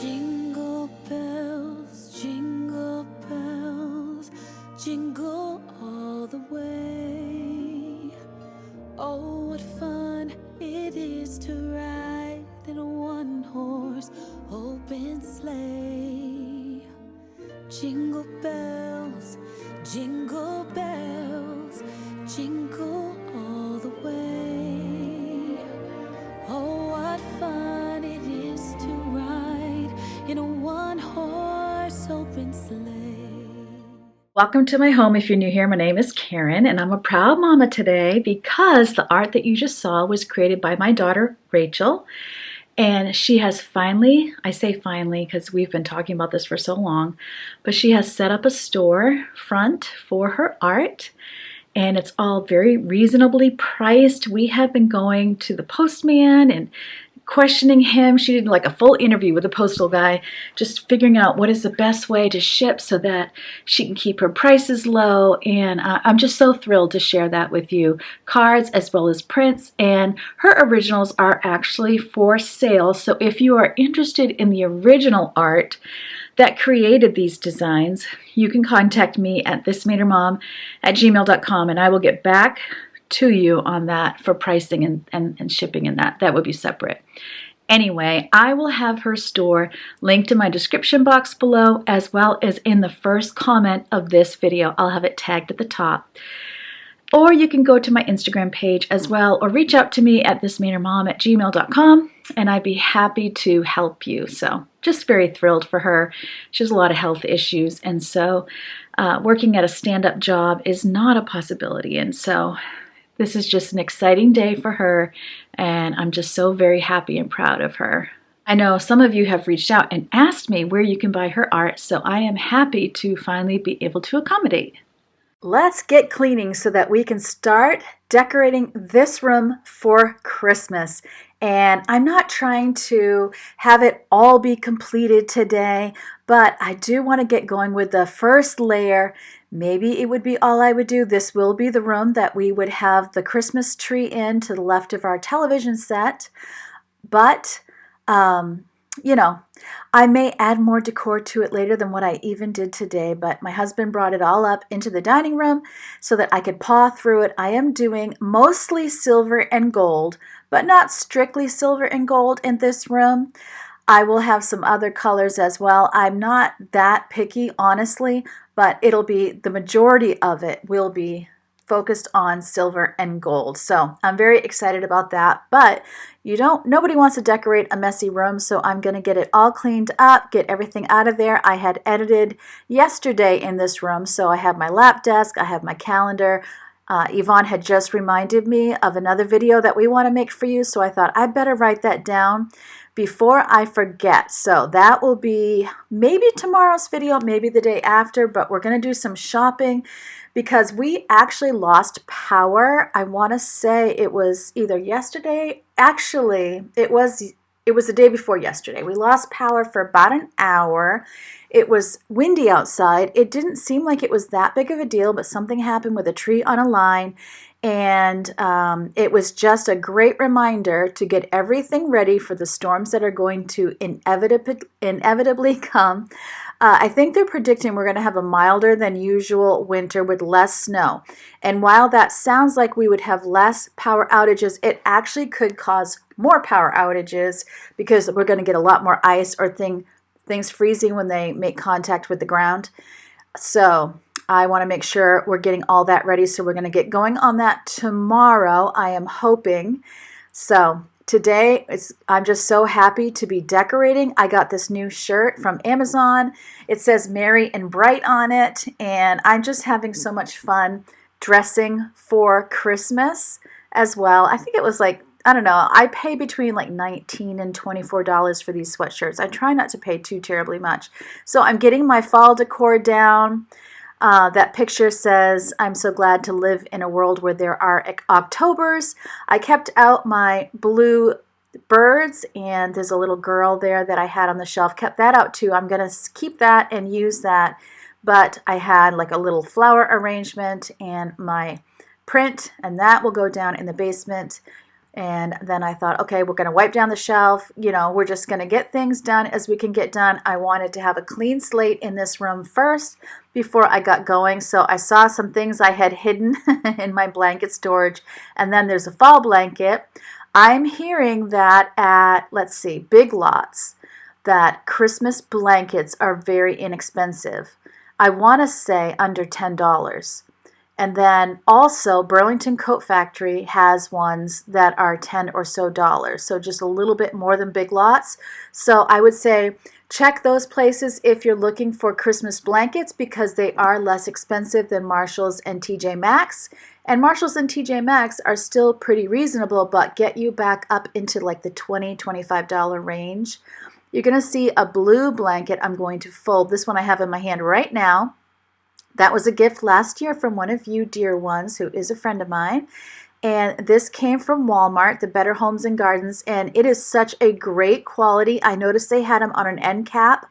Jingle bells, jingle all the way. Oh, what fun it is to ride in a one-horse open sleigh. Jingle bells, jingle all the way. Oh, what fun it is to ride in a one-horse open sleigh. Welcome to my home. If you're new here, my name is Karen and I'm a proud mama today because the art that you just saw was created by my daughter Rachel, and she has finally, I say finally because we've been talking about this for so long, but she has set up a store front for her art. And it's all very reasonably priced. We have been going to the postman and questioning him. She did like a full interview with the postal guy, just figuring out what is the best way to ship so that she can keep her prices low. And I'm just so thrilled to share that with you. Cards as well as prints, and her originals are actually for sale. So if you are interested in the original art that created these designs, you can contact me at thismainermom@gmail.com and I will get back to you on that for pricing and shipping, and that would be separate. Anyway, I will have her store linked in my description box below, as well as in the first comment of this video. I'll have it tagged at the top. Or you can go to my Instagram page as well, or reach out to me at thismainermom@gmail.com and I'd be happy to help you. So just very thrilled for her. She has a lot of health issues, and so working at a stand-up job is not a possibility. And so this is just an exciting day for her, and I'm just so very happy and proud of her. I know some of you have reached out and asked me where you can buy her art, so I am happy to finally be able to accommodate. Let's get cleaning so that we can start decorating this room for Christmas. And I'm not trying to have it all be completed today, but I do want to get going with the first layer. Maybe it would be all I would do. This will be the room that we would have the Christmas tree in to the left of our television set. But, you know, I may add more decor to it later than what I even did today, but my husband brought it all up into the dining room so that I could paw through it. I am doing mostly silver and gold, but not strictly silver and gold in this room. I will have some other colors as well. I'm not that picky, honestly, but it'll be, the majority of it will be focused on silver and gold. So I'm very excited about that, but nobody wants to decorate a messy room, so I'm going to get it all cleaned up, get everything out of there. I had edited yesterday in this room, so I have my lap desk, I have my calendar. Yvonne had just reminded me of another video that we want to make for you, so I thought I better write that down before I forget. So that will be maybe tomorrow's video, maybe the day after, but we're going to do some shopping because we actually lost power. I want to say it was either yesterday. Actually, it was the day before yesterday. We lost power for about an hour. It was windy outside. It didn't seem like it was that big of a deal, but something happened with a tree on a line. And it was just a great reminder to get everything ready for the storms that are going to inevitably come. I think they're predicting we're going to have a milder than usual winter with less snow. And while that sounds like we would have less power outages, it actually could cause more power outages because we're going to get a lot more ice or things freezing when they make contact with the ground. So I want to make sure we're getting all that ready. So we're going to get going on that tomorrow, I am hoping. So today, I'm just so happy to be decorating. I got this new shirt from Amazon. It says Merry and Bright on it, and I'm just having so much fun dressing for Christmas as well. I think it was like, I don't know, I pay between like $19 and $24 for these sweatshirts. I try not to pay too terribly much. So I'm getting my fall decor down. That picture says, I'm so glad to live in a world where there are Octobers. I kept out my blue birds, and there's a little girl there that I had on the shelf. Kept that out too. I'm going to keep that and use that. But I had like a little flower arrangement and my print, and that will go down in the basement. And then I thought, okay, we're going to wipe down the shelf. You know, we're just going to get things done as we can get done. I wanted to have a clean slate in this room first before I got going. So I saw some things I had hidden in my blanket storage. And then there's a fall blanket. I'm hearing that at, let's see, Big Lots, that Christmas blankets are very inexpensive. I want to say under $10. And then also Burlington Coat Factory has ones that are $10 or so, so just a little bit more than Big Lots. So I would say check those places if you're looking for Christmas blankets because they are less expensive than Marshalls and TJ Maxx. And Marshalls and TJ Maxx are still pretty reasonable, but get you back up into like the $20, $25 range. You're going to see a blue blanket I'm going to fold. This one I have in my hand right now. That was a gift last year from one of you dear ones who is a friend of mine. And this came from Walmart, the Better Homes and Gardens, and it is such a great quality. I noticed they had them on an end cap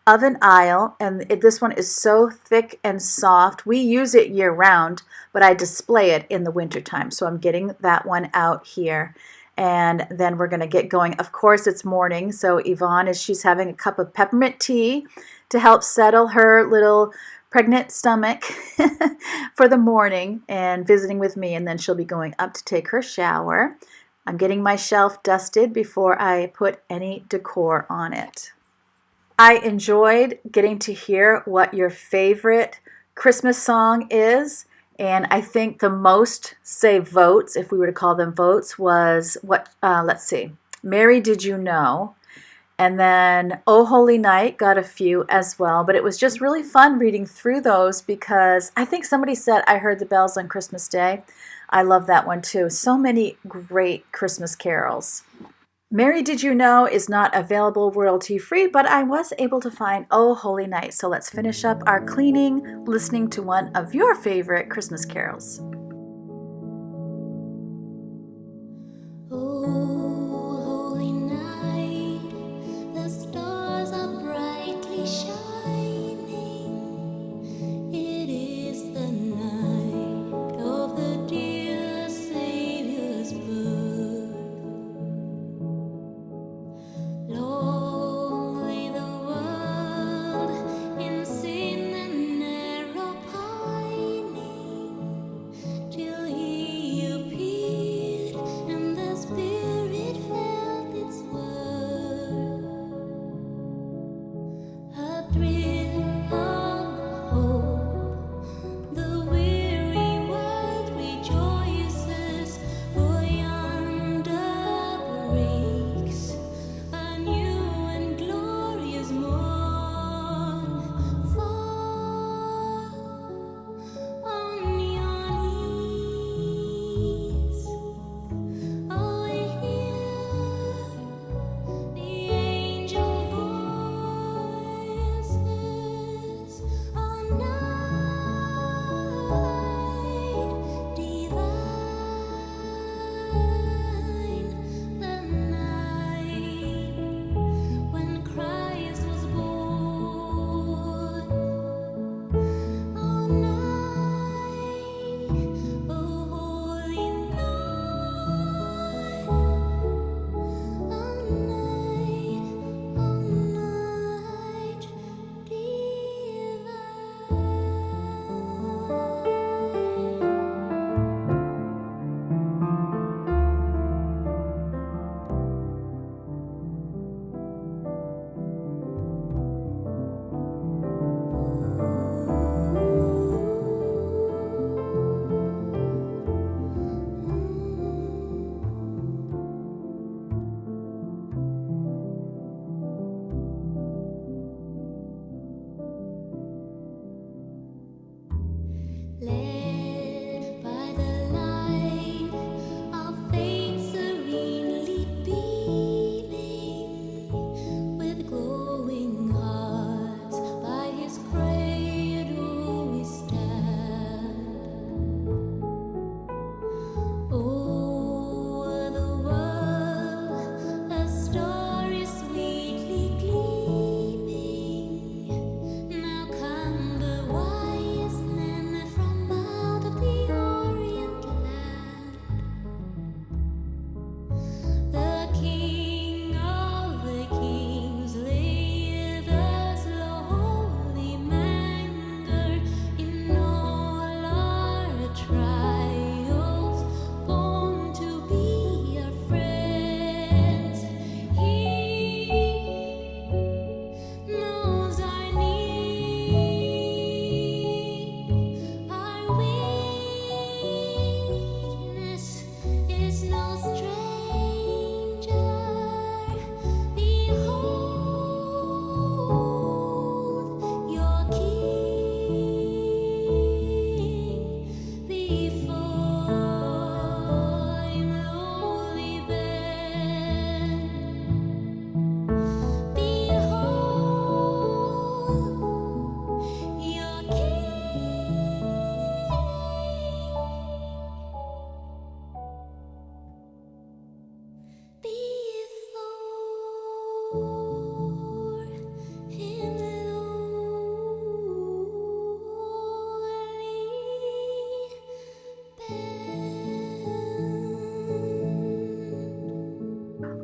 of an aisle, and this one is so thick and soft. We use it year round, but I display it in the wintertime. So I'm getting that one out here. And then we're going to get going. Of course, it's morning, so Yvonne she's having a cup of peppermint tea to help settle her little pregnant stomach for the morning and visiting with me, and then she'll be going up to take her shower. I'm getting my shelf dusted before I put any decor on it. I enjoyed getting to hear what your favorite Christmas song is, and I think the most, say, votes, if we were to call them votes, was let's see, Mary Did You Know? And then Oh Holy Night got a few as well, but it was just really fun reading through those because I think somebody said I heard the bells on Christmas Day. I love that one too. So many great Christmas carols. Mary Did You Know is not available royalty free, but I was able to find Oh Holy Night. So let's finish up our cleaning listening to one of your favorite Christmas carols.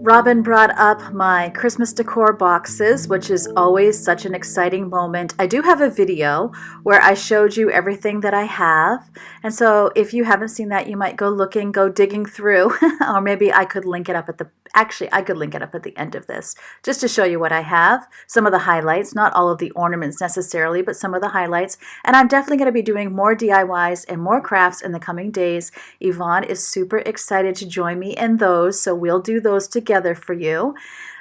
Robin brought up my Christmas decor boxes, which is always such an exciting moment. I do have a video where I showed you everything that I have. And so if you haven't seen that, you might go digging through, or maybe I could link it up I could link it up at the end of this, just to show you what I have, some of the highlights, not all of the ornaments necessarily, but some of the highlights. And I'm definitely going to be doing more DIYs and more crafts in the coming days. Yvonne is super excited to join me in those, so we'll do those together for you.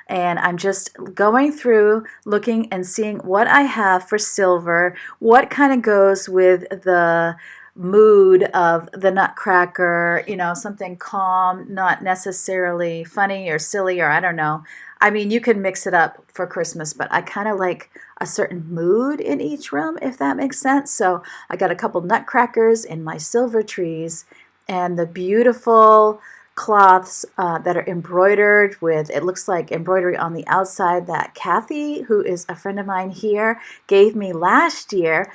And I'm just going through, looking and seeing what I have for silver, what kind of goes with the mood of the Nutcracker, something calm, not necessarily funny or silly, or I don't know. I mean, you can mix it up for Christmas, but I kind of like a certain mood in each room, if that makes sense. So I got a couple Nutcrackers in my silver trees, and the beautiful cloths that are embroidered with, it looks like embroidery on the outside, that Kathy, who is a friend of mine here, gave me last year.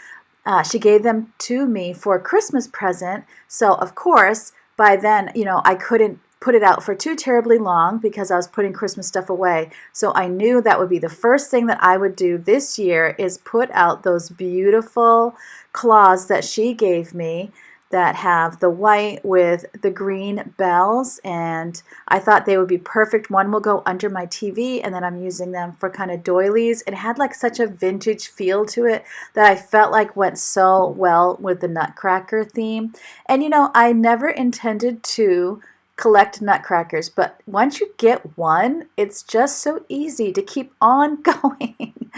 She gave them to me for a Christmas present. So of course, by then, I couldn't put it out for too terribly long because I was putting Christmas stuff away. So I knew that would be the first thing that I would do this year, is put out those beautiful cloths that she gave me that have the white with the green bells, and I thought they would be perfect. One will go under my TV, and then I'm using them for kind of doilies. It had like such a vintage feel to it that I felt like went so well with the Nutcracker theme. And I never intended to collect Nutcrackers, but once you get one, it's just so easy to keep on going.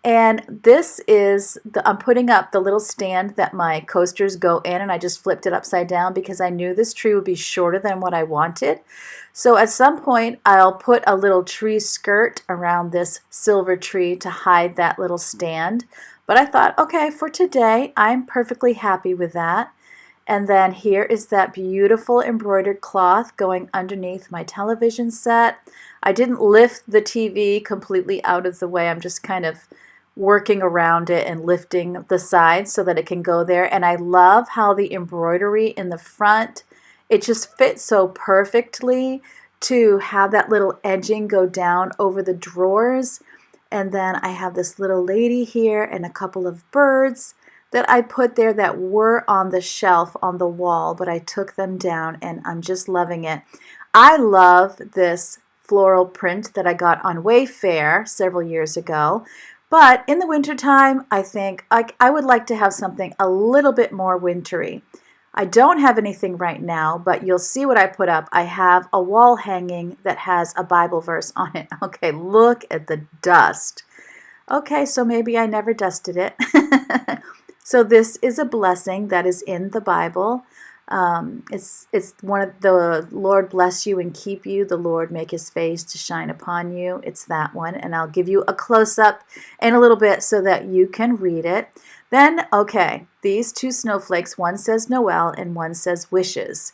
And this is, I'm putting up the little stand that my coasters go in, and I just flipped it upside down because I knew this tree would be shorter than what I wanted. So at some point, I'll put a little tree skirt around this silver tree to hide that little stand. But I thought, okay, for today, I'm perfectly happy with that. And then here is that beautiful embroidered cloth going underneath my television set. I didn't lift the TV completely out of the way. I'm just kind of working around it and lifting the sides so that it can go there. And I love how the embroidery in the front, it just fits so perfectly to have that little edging go down over the drawers. And then I have this little lady here and a couple of birds that I put there that were on the shelf on the wall, but I took them down, and I'm just loving it. I love this floral print that I got on Wayfair several years ago, but in the wintertime, I think I would like to have something a little bit more wintry. I don't have anything right now, but you'll see what I put up. I have a wall hanging that has a Bible verse on it. Okay, look at the dust. Okay, so maybe I never dusted it. So this is a blessing that is in the Bible. It's one of the Lord bless you and keep you, the Lord make his face to shine upon you. It's that one, and I'll give you a close-up in a little bit so that you can read it. Then, okay, these two snowflakes, one says Noel and one says wishes.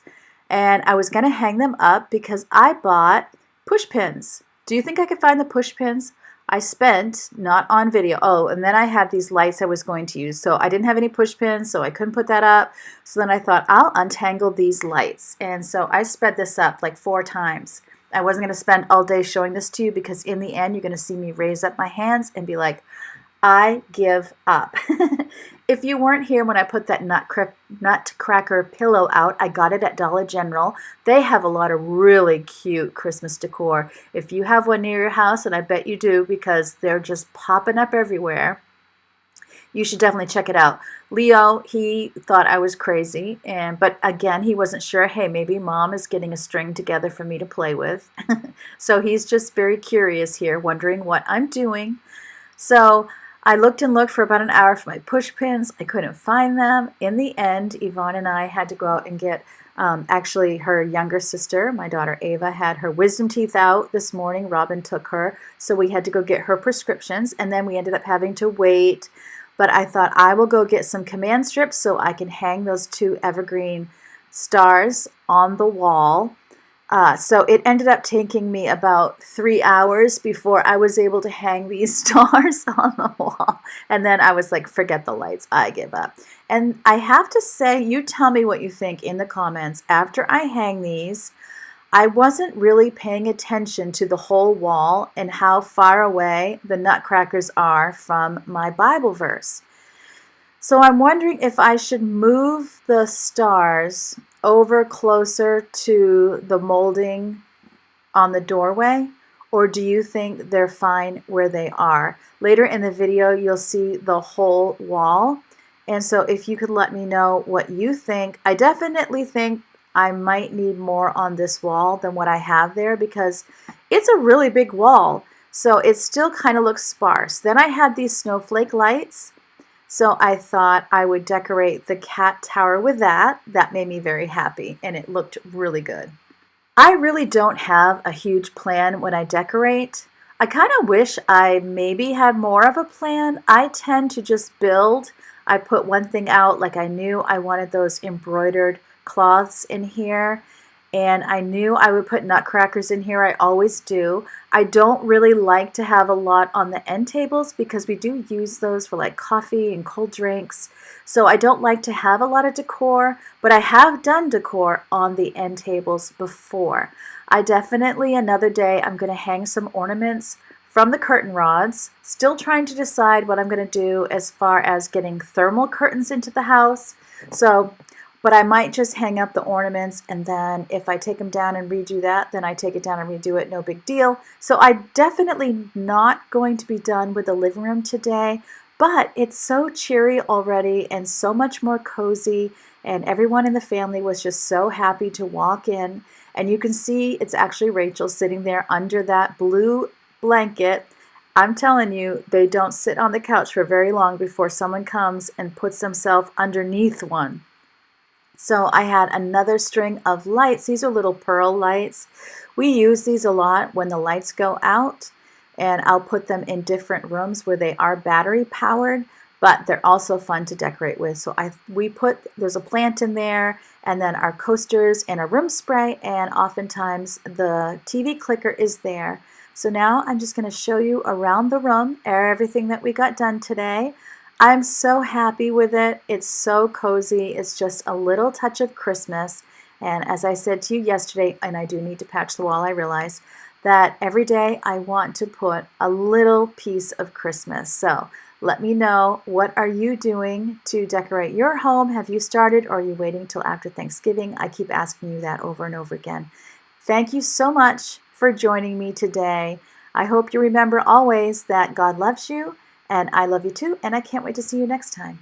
And I was going to hang them up because I bought push pins. Do you think I could find the push pins? I spent, not on video, and then I had these lights I was going to use. So I didn't have any push pins, so I couldn't put that up. So then I thought, I'll untangle these lights. And so I sped this up like 4 times. I wasn't going to spend all day showing this to you because in the end, you're going to see me raise up my hands and be like, I give up. If you weren't here when I put that Nutcracker pillow out, I got it at Dollar General. They have a lot of really cute Christmas decor. If you have one near your house, and I bet you do because they're just popping up everywhere, you should definitely check it out. Leo, he thought I was crazy, but again, he wasn't sure, hey, maybe mom is getting a string together for me to play with. So he's just very curious here, wondering what I'm doing. So I looked and looked for about an hour for my push pins. I couldn't find them. In the end, Yvonne and I had to go out and get, actually her younger sister, my daughter Ava, had her wisdom teeth out this morning. Robin took her. So we had to go get her prescriptions, and then we ended up having to wait. But I thought I will go get some command strips so I can hang those 2 evergreen stars on the wall. So it ended up taking me about 3 hours before I was able to hang these stars on the wall. And then I was like, forget the lights, I give up. And I have to say, you tell me what you think in the comments. After I hang these, I wasn't really paying attention to the whole wall and how far away the nutcrackers are from my Bible verse. So I'm wondering if I should move the stars over closer to the molding on the doorway, or do you think they're fine where they are? Later in the video, you'll see the whole wall. And so if you could let me know what you think. I definitely think I might need more on this wall than what I have there because it's a really big wall. So it still kind of looks sparse. Then I had these snowflake lights. So I thought I would decorate the cat tower with that. That made me very happy and it looked really good. I really don't have a huge plan when I decorate. I kind of wish I maybe had more of a plan. I tend to just build. I put one thing out, like I knew I wanted those embroidered cloths in here, and I knew I would put nutcrackers in here. I always do. I don't really like to have a lot on the end tables because we do use those for like coffee and cold drinks. So I don't like to have a lot of decor, but I have done decor on the end tables before. I definitely, another day, I'm going to hang some ornaments from the curtain rods. Still trying to decide what I'm going to do as far as getting thermal curtains into the house. But I might just hang up the ornaments, and then if I take them down and redo that, then I take it down and redo it, no big deal. So I'm definitely not going to be done with the living room today, but it's so cheery already and so much more cozy, and everyone in the family was just so happy to walk in. And you can see it's actually Rachel sitting there under that blue blanket. I'm telling you, they don't sit on the couch for very long before someone comes and puts themselves underneath one. So I had another string of lights. These are little pearl lights. We use these a lot when the lights go out, and I'll put them in different rooms where they are battery powered, but they're also fun to decorate with. So there's a plant in there, and then our coasters and a room spray, and oftentimes the TV clicker is there. So now I'm just going to show you around the room everything that we got done today. I'm so happy with it. It's so cozy. It's just a little touch of Christmas. And as I said to you yesterday, and I do need to patch the wall, I realize that every day I want to put a little piece of Christmas. So let me know, what are you doing to decorate your home? Have you started, or are you waiting till after Thanksgiving? I keep asking you that over and over again. Thank you so much for joining me today. I hope you remember always that God loves you, and I love you too, and I can't wait to see you next time.